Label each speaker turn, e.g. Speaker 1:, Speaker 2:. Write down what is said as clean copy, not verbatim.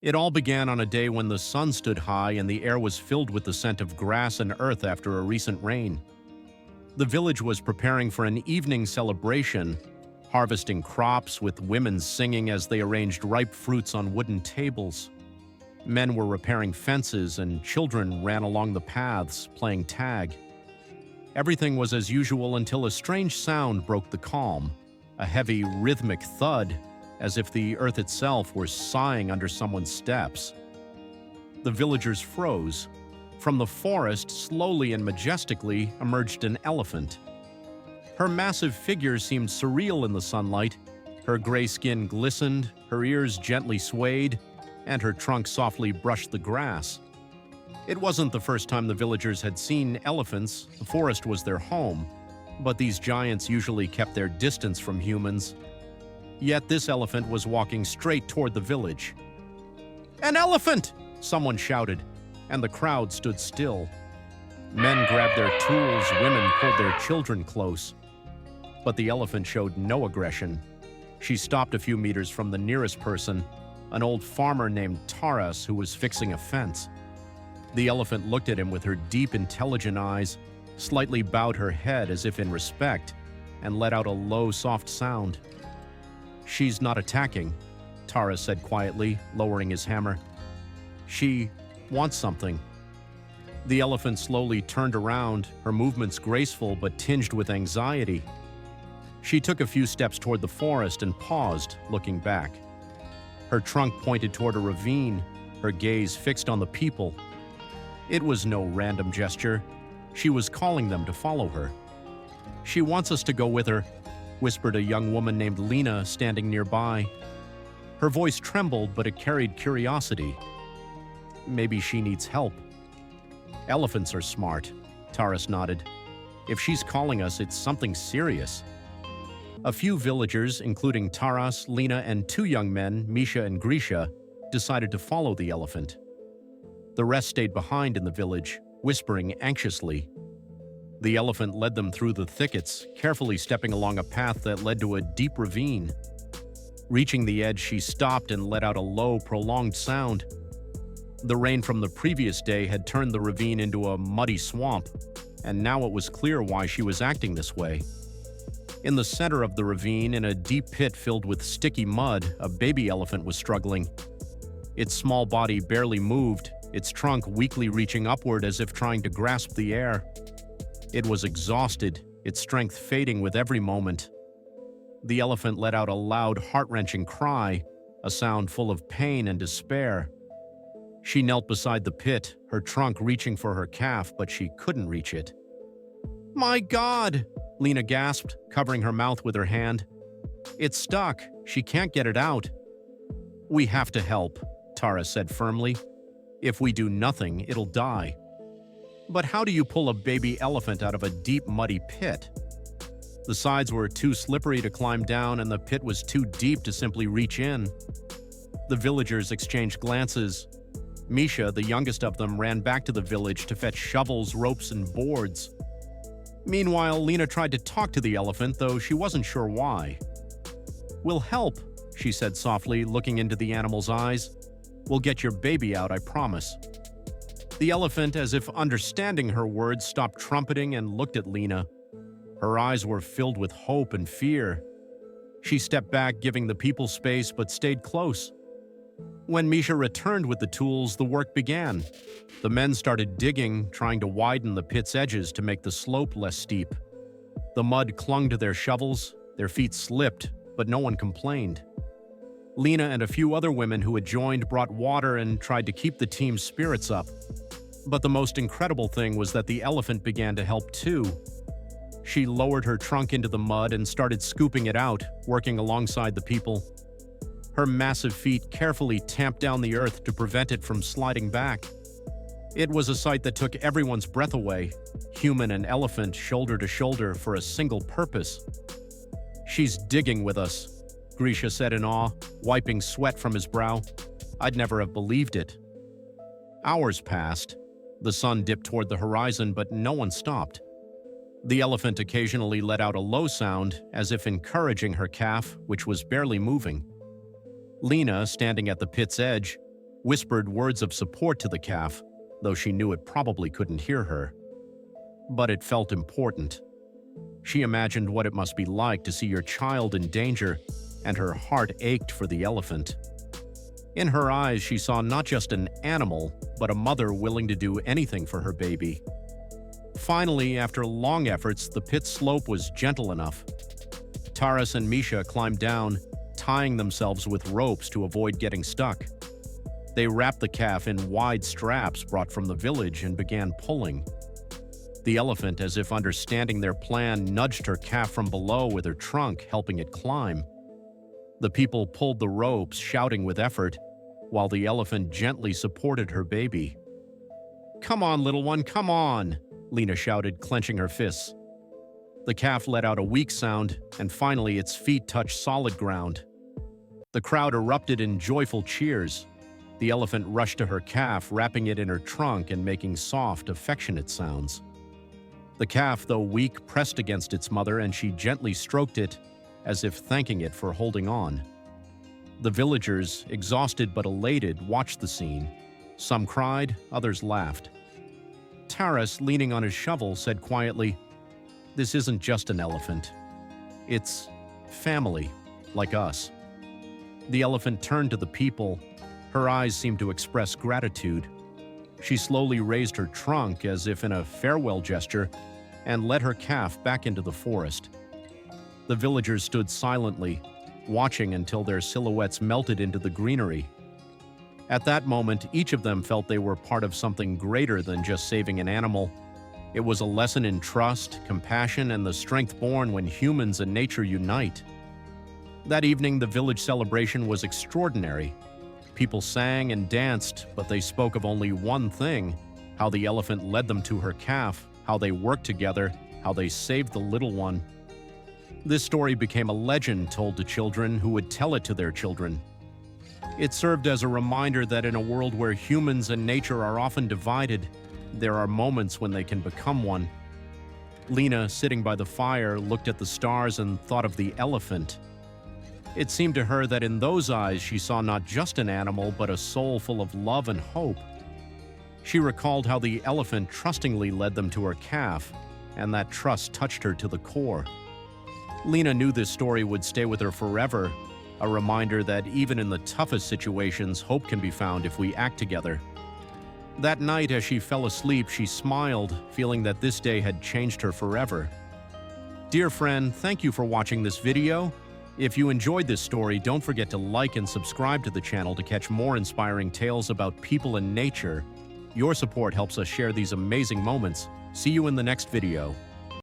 Speaker 1: It all began on a day when the sun stood high and the air was filled with the scent of grass and earth after a recent rain. The village was preparing for an evening celebration, harvesting crops with women singing as they arranged ripe fruits on wooden tables. Men were repairing fences and children ran along the paths, playing tag. Everything was as usual until a strange sound broke the calm, a heavy, rhythmic thud, as if the earth itself were sighing under someone's steps. The villagers froze. From the forest, slowly and majestically, emerged an elephant. Her massive figure seemed surreal in the sunlight. Her gray skin glistened, her ears gently swayed, and her trunk softly brushed the grass. It wasn't the first time the villagers had seen elephants. The forest was their home, but these giants usually kept their distance from humans. Yet this elephant was walking straight toward the village. "An elephant!" someone shouted, and the crowd stood still. Men grabbed their tools, women pulled their children close. But the elephant showed no aggression. She stopped a few meters from the nearest person, an old farmer named Taras who was fixing a fence. The elephant looked at him with her deep, intelligent eyes, slightly bowed her head as if in respect, and let out a low, soft sound. "She's not attacking," Taras said quietly, lowering his hammer. "She wants something." The elephant slowly turned around, her movements graceful but tinged with anxiety. She took a few steps toward the forest and paused, looking back. Her trunk pointed toward a ravine, her gaze fixed on the people. It was no random gesture. She was calling them to follow her. "She wants us to go with her," whispered a young woman named Lena standing nearby. Her voice trembled, but it carried curiosity. "Maybe she needs help." "Elephants are smart," Taras nodded. "If she's calling us, it's something serious." A few villagers, including Taras, Lena, and two young men, Misha and Grisha, decided to follow the elephant. The rest stayed behind in the village, whispering anxiously. The elephant led them through the thickets, carefully stepping along a path that led to a deep ravine. Reaching the edge, she stopped and let out a low, prolonged sound. The rain from the previous day had turned the ravine into a muddy swamp, and now it was clear why she was acting this way. In the center of the ravine, in a deep pit filled with sticky mud, a baby elephant was struggling. Its small body barely moved, its trunk weakly reaching upward as if trying to grasp the air. It was exhausted, its strength fading with every moment. The elephant let out a loud, heart-wrenching cry, a sound full of pain and despair. She knelt beside the pit, her trunk reaching for her calf, but she couldn't reach it. "My God!" Lena gasped, covering her mouth with her hand. "It's stuck. She can't get it out." "We have to help," Taras said firmly. "If we do nothing, it'll die." "But how do you pull a baby elephant out of a deep, muddy pit?" The sides were too slippery to climb down, and the pit was too deep to simply reach in. The villagers exchanged glances. Misha, the youngest of them, ran back to the village to fetch shovels, ropes, and boards. Meanwhile, Lena tried to talk to the elephant, though she wasn't sure why. "We'll help," she said softly, looking into the animal's eyes. "We'll get your baby out, I promise." The elephant, as if understanding her words, stopped trumpeting and looked at Lena. Her eyes were filled with hope and fear. She stepped back, giving the people space, but stayed close. When Misha returned with the tools, the work began. The men started digging, trying to widen the pit's edges to make the slope less steep. The mud clung to their shovels, their feet slipped, but no one complained. Lena and a few other women who had joined brought water and tried to keep the team's spirits up. But the most incredible thing was that the elephant began to help too. She lowered her trunk into the mud and started scooping it out, working alongside the people. Her massive feet carefully tamped down the earth to prevent it from sliding back. It was a sight that took everyone's breath away, human and elephant shoulder to shoulder for a single purpose. "She's digging with us," Grisha said in awe, wiping sweat from his brow. "I'd never have believed it." Hours passed. The sun dipped toward the horizon, but no one stopped. The elephant occasionally let out a low sound, as if encouraging her calf, which was barely moving. Lena, standing at the pit's edge, whispered words of support to the calf, though she knew it probably couldn't hear her. But it felt important. She imagined what it must be like to see your child in danger, and her heart ached for the elephant. In her eyes, she saw not just an animal, but a mother willing to do anything for her baby. Finally, after long efforts, the pit slope was gentle enough. Taras and Misha climbed down, tying themselves with ropes to avoid getting stuck. They wrapped the calf in wide straps brought from the village and began pulling. The elephant, as if understanding their plan, nudged her calf from below with her trunk, helping it climb. The people pulled the ropes, shouting with effort, while the elephant gently supported her baby. "Come on, little one, come on!" Lena shouted, clenching her fists. The calf let out a weak sound, and finally its feet touched solid ground. The crowd erupted in joyful cheers. The elephant rushed to her calf, wrapping it in her trunk and making soft, affectionate sounds. The calf, though weak, pressed against its mother, and she gently stroked it, as if thanking it for holding on. The villagers, exhausted but elated, watched the scene. Some cried, others laughed. Taras, leaning on his shovel, said quietly, "This isn't just an elephant. It's family, like us." The elephant turned to the people. Her eyes seemed to express gratitude. She slowly raised her trunk as if in a farewell gesture and led her calf back into the forest. The villagers stood silently, watching until their silhouettes melted into the greenery. At that moment, each of them felt they were part of something greater than just saving an animal. It was a lesson in trust, compassion, and the strength born when humans and nature unite. That evening, the village celebration was extraordinary. People sang and danced, but they spoke of only one thing: how the elephant led them to her calf, how they worked together, how they saved the little one. This story became a legend told to children who would tell it to their children. It served as a reminder that in a world where humans and nature are often divided, there are moments when they can become one. Lena, sitting by the fire, looked at the stars and thought of the elephant. It seemed to her that in those eyes she saw not just an animal, but a soul full of love and hope. She recalled how the elephant trustingly led them to her calf, and that trust touched her to the core. Lena knew this story would stay with her forever, a reminder that even in the toughest situations, hope can be found if we act together. That night, as she fell asleep, she smiled, feeling that this day had changed her forever. Dear friend, thank you for watching this video. If you enjoyed this story, don't forget to like and subscribe to the channel to catch more inspiring tales about people and nature. Your support helps us share these amazing moments. See you in the next video.